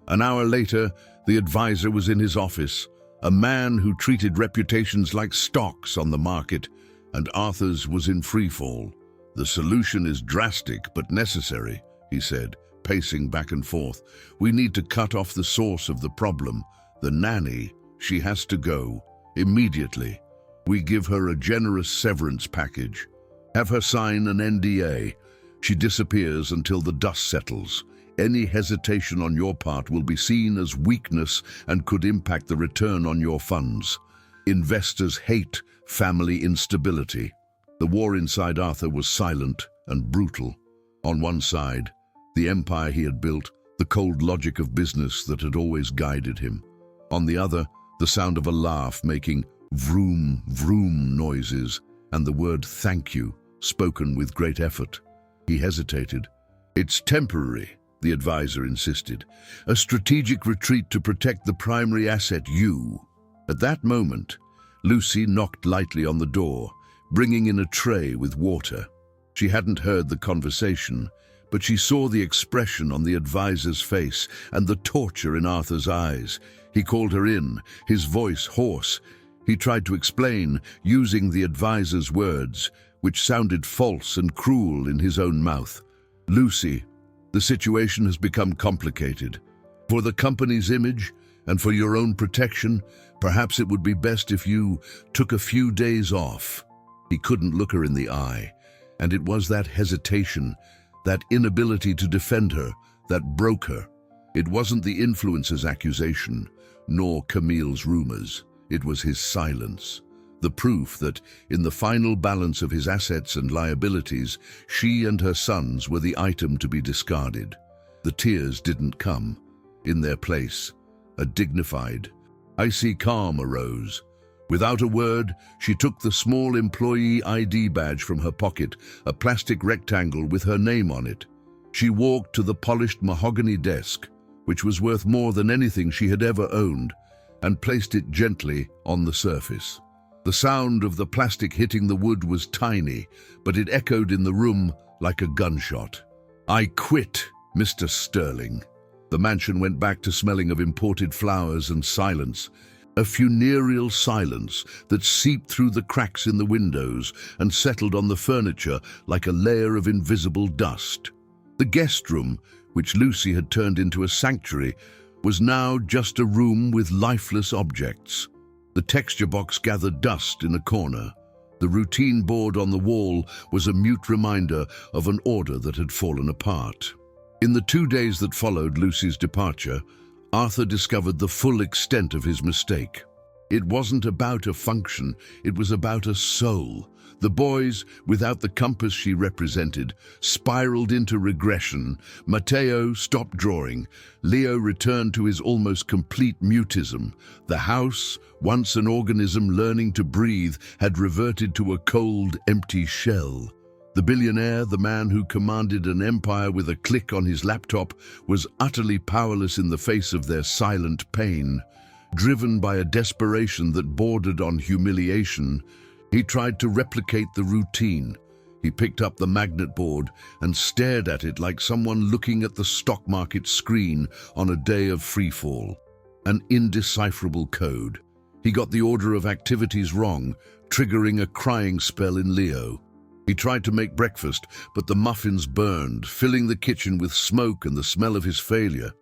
An hour later, the advisor was in his office, a man who treated reputations like stocks on the market, and Arthur's was in freefall. "The solution is drastic but necessary," he said, pacing back and forth. "We need to cut off the source of the problem, the nanny. She has to go, immediately. We give her a generous severance package. Have her sign an NDA. She disappears until the dust settles. Any hesitation on your part will be seen as weakness and could impact the return on your funds. Investors hate family instability." The war inside Arthur was silent and brutal. On one side, the empire he had built, the cold logic of business that had always guided him. On the other, the sound of a laugh making vroom, vroom noises, and the word "thank you," spoken with great effort. He hesitated. "It's temporary," the advisor insisted. "A strategic retreat to protect the primary asset, you." At that moment, Lucy knocked lightly on the door, bringing in a tray with water. She hadn't heard the conversation, but she saw the expression on the advisor's face and the torture in Arthur's eyes. He called her in, his voice hoarse. He tried to explain, using the advisor's words, which sounded false and cruel in his own mouth. "Lucy, the situation has become complicated. For the company's image and for your own protection, perhaps it would be best if you took a few days off." He couldn't look her in the eye, and it was that hesitation, that inability to defend her, that broke her. It wasn't the influencer's accusation, nor Camille's rumors. It was his silence. The proof that, in the final balance of his assets and liabilities, she and her sons were the item to be discarded. The tears didn't come. In their place, a dignified, icy calm arose. Without a word, she took the small employee ID badge from her pocket, a plastic rectangle with her name on it. She walked to the polished mahogany desk, which was worth more than anything she had ever owned, and placed it gently on the surface. The sound of the plastic hitting the wood was tiny, but it echoed in the room like a gunshot. "I quit, Mr. Sterling." The mansion went back to smelling of imported flowers and silence, a funereal silence that seeped through the cracks in the windows and settled on the furniture like a layer of invisible dust. The guest room, which Lucy had turned into a sanctuary, was now just a room with lifeless objects. The texture box gathered dust in a corner. The routine board on the wall was a mute reminder of an order that had fallen apart. In the 2 days that followed Lucy's departure, Arthur discovered the full extent of his mistake. It wasn't about a function, it was about a soul. The boys, without the compass she represented, spiraled into regression. Matteo stopped drawing. Leo returned to his almost complete mutism. The house, once an organism learning to breathe, had reverted to a cold, empty shell. The billionaire, the man who commanded an empire with a click on his laptop, was utterly powerless in the face of their silent pain. Driven by a desperation that bordered on humiliation, he tried to replicate the routine. He picked up the magnet board and stared at it like someone looking at the stock market screen on a day of freefall. An indecipherable code. He got the order of activities wrong, triggering a crying spell in Leo. He tried to make breakfast, but the muffins burned, filling the kitchen with smoke and the smell of his failure.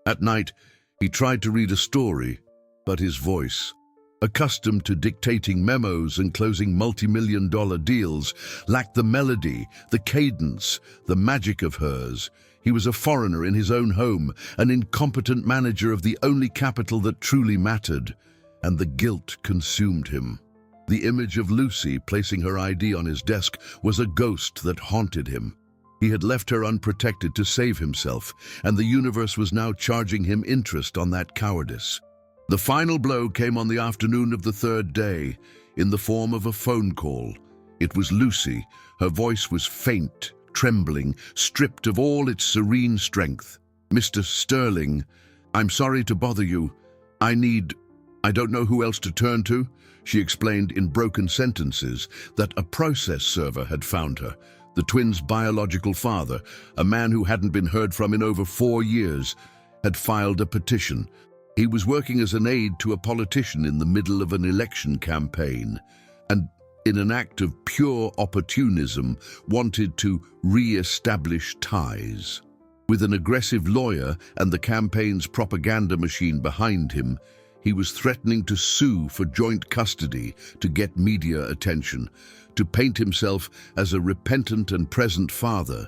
At night, he tried to read a story, but his voice, accustomed to dictating memos and closing multi-million-dollar deals, lacked the melody, the cadence, the magic of hers. He was a foreigner in his own home, an incompetent manager of the only capital that truly mattered, and the guilt consumed him. The image of Lucy placing her ID on his desk was a ghost that haunted him. He had left her unprotected to save himself, and the universe was now charging him interest on that cowardice. The final blow came on the afternoon of the 3rd day, in the form of a phone call. It was Lucy. Her voice was faint, trembling, stripped of all its serene strength. "Mr. Sterling, I'm sorry to bother you. I don't know who else to turn to." She explained in broken sentences that a process server had found her. The twins' biological father, a man who hadn't been heard from in over 4 years, had filed a petition. He was working as an aide to a politician in the middle of an election campaign, and in an act of pure opportunism, wanted to re-establish ties. With an aggressive lawyer and the campaign's propaganda machine behind him, he was threatening to sue for joint custody to get media attention, to paint himself as a repentant and present father.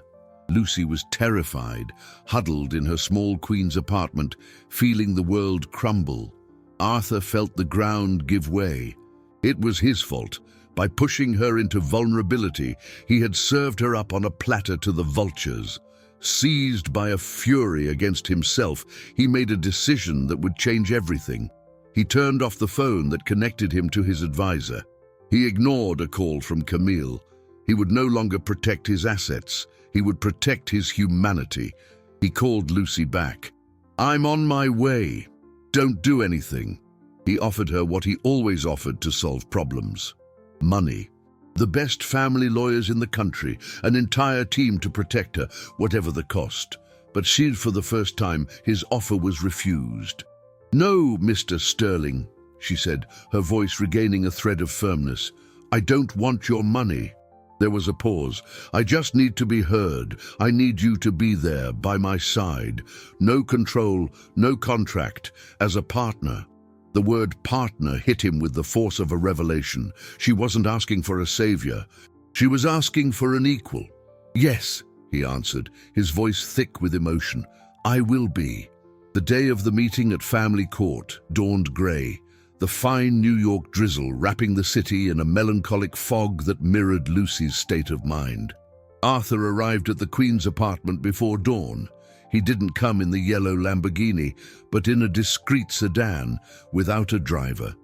Lucy was terrified, huddled in her small Queen's apartment, feeling the world crumble. Arthur felt the ground give way. It was his fault. By pushing her into vulnerability, he had served her up on a platter to the vultures. Seized by a fury against himself, he made a decision that would change everything. He turned off the phone that connected him to his advisor. He ignored a call from Camille. He would no longer protect his assets. He would protect his humanity. He called Lucy back. "I'm on my way. Don't do anything." He offered her what he always offered to solve problems: money. The best family lawyers in the country, an entire team to protect her, whatever the cost. But for the first time, his offer was refused. "No, Mr. Sterling," she said, her voice regaining a thread of firmness. "I don't want your money." There was a pause. "I just need to be heard. I need you to be there, by my side. No control, no contract, as a partner." The word partner hit him with the force of a revelation. She wasn't asking for a savior. She was asking for an equal. "Yes," he answered, his voice thick with emotion. "I will be." The day of the meeting at family court dawned grey, the fine New York drizzle wrapping the city in a melancholic fog that mirrored Lucy's state of mind. Arthur arrived at the Queen's apartment before dawn. He didn't come in the yellow Lamborghini, but in a discreet sedan without a driver.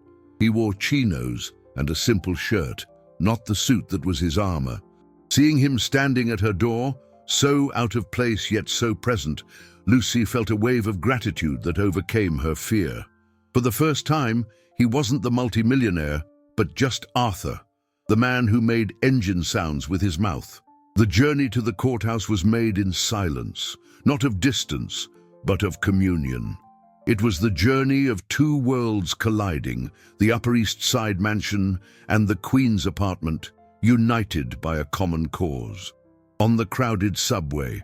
He wore chinos and a simple shirt, not the suit that was his armor. Seeing him standing at her door, so out of place yet so present, Lucy felt a wave of gratitude that overcame her fear. For the first time, he wasn't the multimillionaire, but just Arthur, the man who made engine sounds with his mouth. The journey to the courthouse was made in silence, not of distance, but of communion. It was the journey of two worlds colliding, the Upper East Side mansion and the Queen's apartment, united by a common cause. On the crowded subway,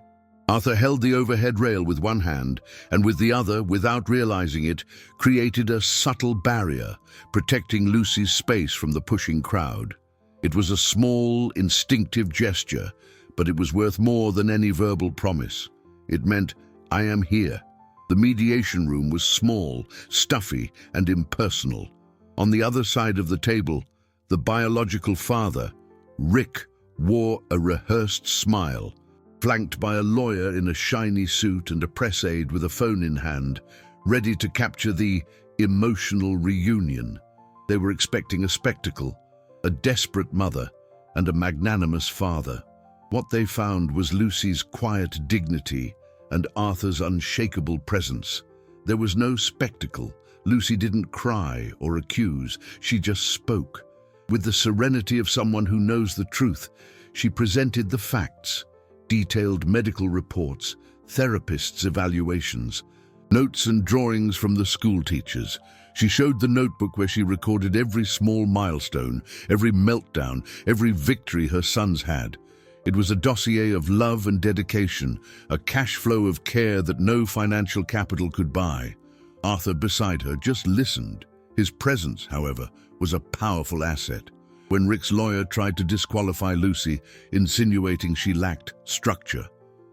Arthur held the overhead rail with one hand and with the other, without realizing it, created a subtle barrier, protecting Lucy's space from the pushing crowd. It was a small, instinctive gesture, but it was worth more than any verbal promise. It meant, "I am here." The mediation room was small, stuffy, and impersonal. On the other side of the table, the biological father, Rick, wore a rehearsed smile, flanked by a lawyer in a shiny suit and a press aide with a phone in hand, ready to capture the emotional reunion. They were expecting a spectacle, a desperate mother and a magnanimous father. What they found was Lucy's quiet dignity and Arthur's unshakable presence. There was no spectacle. Lucy didn't cry or accuse. She just spoke. With the serenity of someone who knows the truth, she presented the facts, detailed medical reports, therapists' evaluations, notes and drawings from the school teachers. She showed the notebook where she recorded every small milestone, every meltdown, every victory her sons had. It was a dossier of love and dedication, a cash flow of care that no financial capital could buy. Arthur, beside her, just listened. His presence, however, was a powerful asset. When Rick's lawyer tried to disqualify Lucy, insinuating she lacked structure,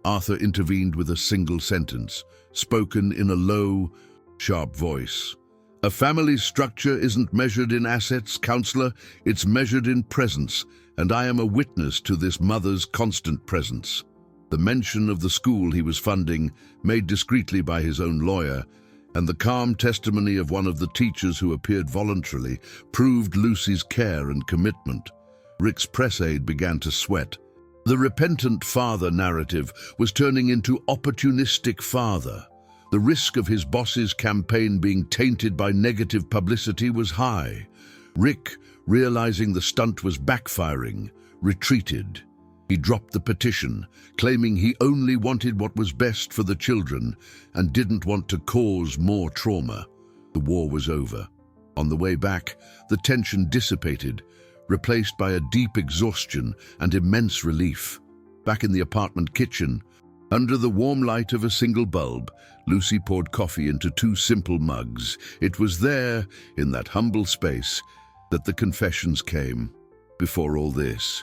Arthur intervened with a single sentence, spoken in a low, sharp voice. "A family's structure isn't measured in assets, counselor, it's measured in presence, and I am a witness to this mother's constant presence." The mention of the school he was funding, made discreetly by his own lawyer, and the calm testimony of one of the teachers who appeared voluntarily, proved Lucy's care and commitment. Rick's press aide began to sweat. The repentant father narrative was turning into opportunistic father. The risk of his boss's campaign being tainted by negative publicity was high. Rick, realizing the stunt was backfiring, retreated. He dropped the petition, claiming he only wanted what was best for the children and didn't want to cause more trauma. The war was over. On the way back, the tension dissipated, replaced by a deep exhaustion and immense relief. Back in the apartment kitchen, under the warm light of a single bulb, Lucy poured coffee into two simple mugs. It was there, in that humble space, that the confessions came. "Before all this,"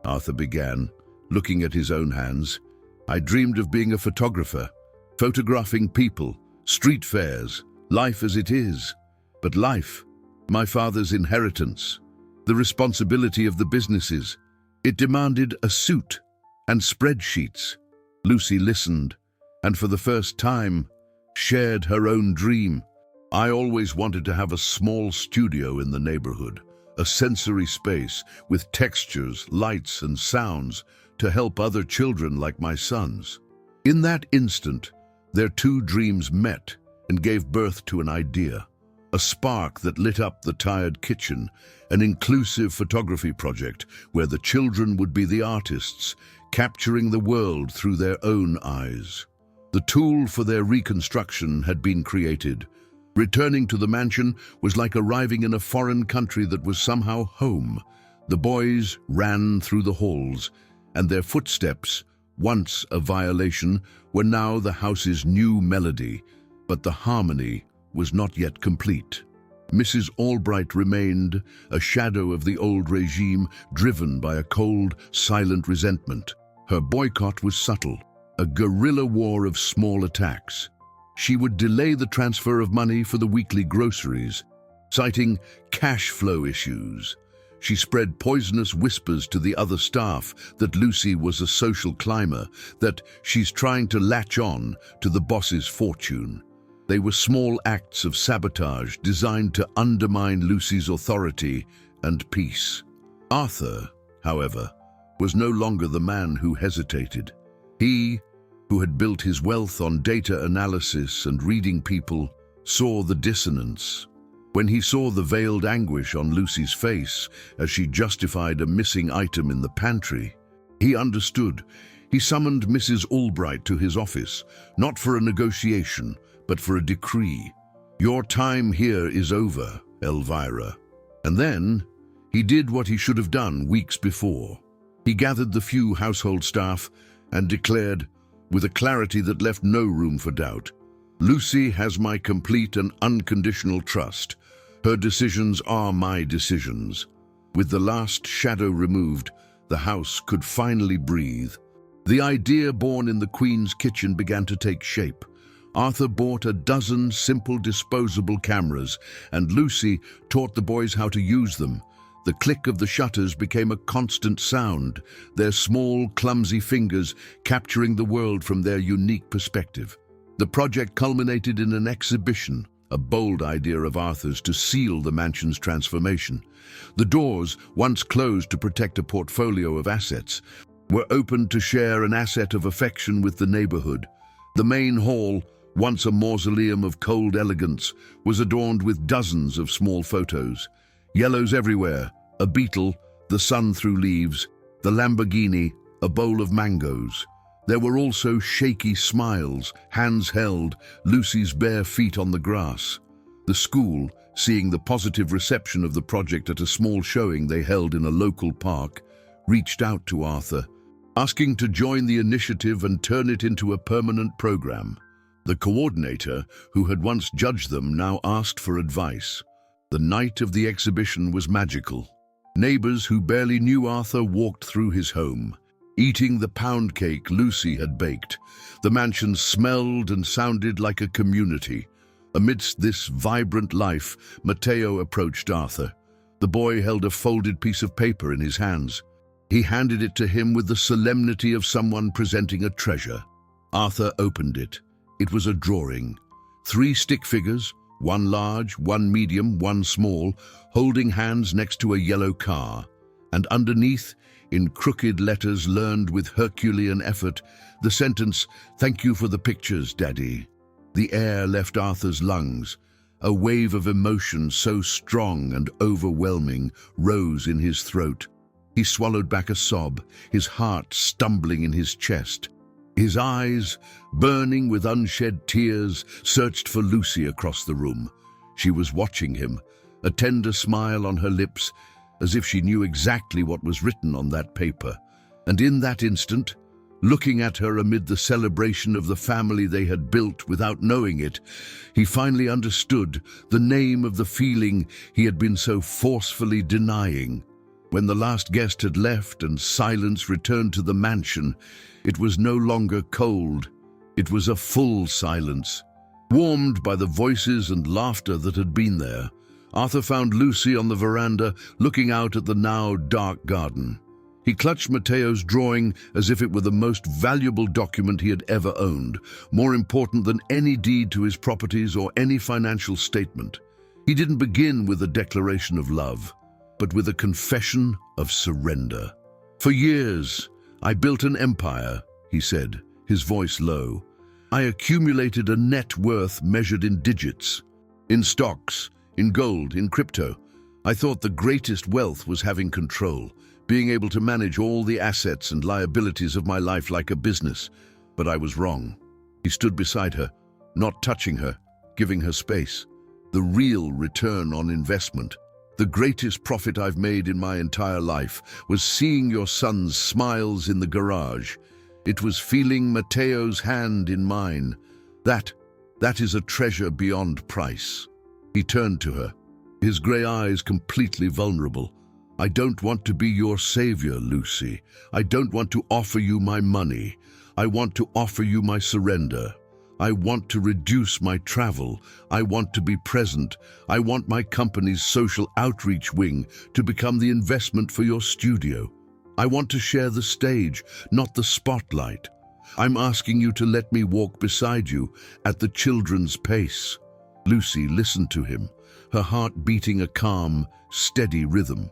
Arthur began, looking at his own hands, "I dreamed of being a photographer, photographing people, street fairs, life as it is. But life, my father's inheritance, the responsibility of the businesses, it demanded a suit and spreadsheets." Lucy listened, and for the first time, shared her own dream. "I always wanted to have a small studio in the neighborhood, a sensory space with textures, lights, and sounds to help other children like my sons." In that instant, their two dreams met and gave birth to an idea, a spark that lit up the tired kitchen, an inclusive photography project where the children would be the artists, capturing the world through their own eyes. The tool for their reconstruction had been created. Returning to the mansion was like arriving in a foreign country that was somehow home. The boys ran through the halls, and their footsteps, once a violation, were now the house's new melody. But the harmony was not yet complete. Mrs. Albright remained a shadow of the old regime, driven by a cold, silent resentment. Her boycott was subtle, a guerrilla war of small attacks. She would delay the transfer of money for the weekly groceries, citing cash flow issues. She spread poisonous whispers to the other staff that Lucy was a social climber, that she's trying to latch on to the boss's fortune. They were small acts of sabotage designed to undermine Lucy's authority and peace. Arthur, however, was no longer the man who hesitated. He, who had built his wealth on data analysis and reading people, saw the dissonance. When he saw the veiled anguish on Lucy's face as she justified a missing item in the pantry, he understood. He summoned Mrs. Albright to his office, not for a negotiation, but for a decree. "Your time here is over, Elvira." And then, he did what he should have done weeks before. He gathered the few household staff and declared, with a clarity that left no room for doubt, "Lucy has my complete and unconditional trust. Her decisions are my decisions." With the last shadow removed, the house could finally breathe. The idea born in the Queen's kitchen began to take shape. Arthur bought a dozen simple disposable cameras, and Lucy taught the boys how to use them. The click of the shutters became a constant sound, their small, clumsy fingers capturing the world from their unique perspective. The project culminated in an exhibition, a bold idea of Arthur's to seal the mansion's transformation. The doors, once closed to protect a portfolio of assets, were opened to share an asset of affection with the neighborhood. The main hall, once a mausoleum of cold elegance, was adorned with dozens of small photos. Yellows everywhere, a beetle, the sun through leaves, the Lamborghini, a bowl of mangoes. There were also shaky smiles, hands held, Lucy's bare feet on the grass. The school, seeing the positive reception of the project at a small showing they held in a local park, reached out to Arthur, asking to join the initiative and turn it into a permanent program. The coordinator, who had once judged them, now asked for advice. The night of the exhibition was magical. Neighbors who barely knew Arthur walked through his home, eating the pound cake Lucy had baked. The mansion smelled and sounded like a community. Amidst this vibrant life, Matteo approached Arthur. The boy held a folded piece of paper in his hands. He handed it to him with the solemnity of someone presenting a treasure. Arthur opened it. It was a drawing. 3 stick figures, one large, one medium, one small, holding hands next to a yellow car. And underneath, in crooked letters learned with Herculean effort, the sentence, "Thank you for the pictures, Daddy." The air left Arthur's lungs. A wave of emotion so strong and overwhelming rose in his throat. He swallowed back a sob, his heart stumbling in his chest. His eyes, burning with unshed tears, searched for Lucy across the room. She was watching him, a tender smile on her lips, as if she knew exactly what was written on that paper. And in that instant, looking at her amid the celebration of the family they had built without knowing it, he finally understood the name of the feeling he had been so forcefully denying. When the last guest had left and silence returned to the mansion, it was no longer cold. It was a full silence. Warmed by the voices and laughter that had been there, Arthur found Lucy on the veranda, looking out at the now dark garden. He clutched Matteo's drawing as if it were the most valuable document he had ever owned, more important than any deed to his properties or any financial statement. He didn't begin with a declaration of love, but with a confession of surrender. "For years, I built an empire," he said, his voice low. "I accumulated a net worth measured in digits, in stocks, in gold, in crypto. I thought the greatest wealth was having control, being able to manage all the assets and liabilities of my life like a business. But I was wrong." He stood beside her, not touching her, giving her space. "The real return on investment, the greatest profit I've made in my entire life, was seeing your son's smiles in the garage. It was feeling Matteo's hand in mine. That is a treasure beyond price." He turned to her. his grey eyes completely vulnerable. "I don't want to be your savior, Lucy. I don't want to offer you my money. I want to offer you my surrender. I want to reduce my travel. I want to be present. I want my company's social outreach wing to become the investment for your studio. I want to share the stage, not the spotlight. I'm asking you to let me walk beside you at the children's pace." Lucy listened to him, her heart beating a calm, steady rhythm.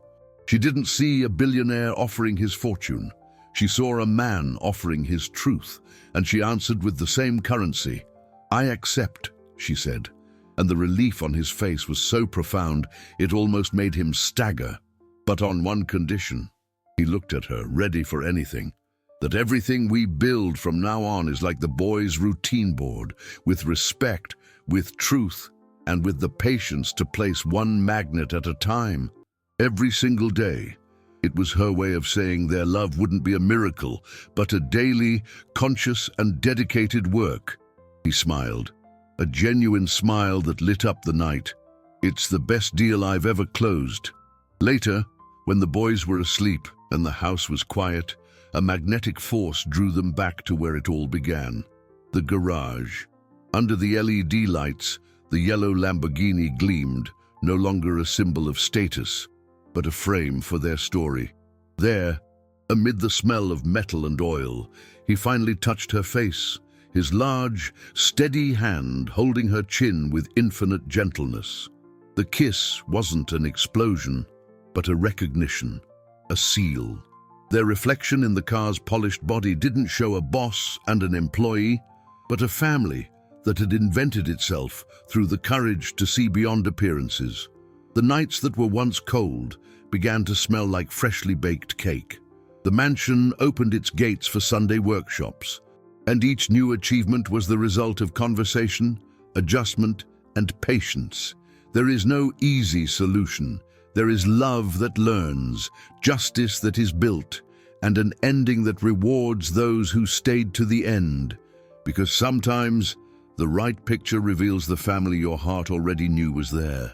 She didn't see a billionaire offering his fortune. She saw a man offering his truth, and she answered with the same currency. "I accept," she said, and the relief on his face was so profound it almost made him stagger. "But on one condition." He looked at her, ready for anything. "That everything we build from now on is like the boys' routine board, with respect, with truth, and with the patience to place one magnet at a time. Every single day." It was her way of saying their love wouldn't be a miracle, but a daily, conscious and dedicated work. He smiled, a genuine smile that lit up the night. "It's the best deal I've ever closed." Later, when the boys were asleep and the house was quiet, a magnetic force drew them back to where it all began. The garage. Under the LED lights, the yellow Lamborghini gleamed, no longer a symbol of status, but a frame for their story. There, amid the smell of metal and oil, he finally touched her face, his large, steady hand holding her chin with infinite gentleness. The kiss wasn't an explosion, but a recognition, a seal. Their reflection in the car's polished body didn't show a boss and an employee, but a family that had invented itself through the courage to see beyond appearances. The nights that were once cold began to smell like freshly baked cake. The mansion opened its gates for Sunday workshops, and each new achievement was the result of conversation, adjustment, and patience. There is no easy solution. There is love that learns, justice that is built, and an ending that rewards those who stayed to the end. Because sometimes the right picture reveals the family your heart already knew was there.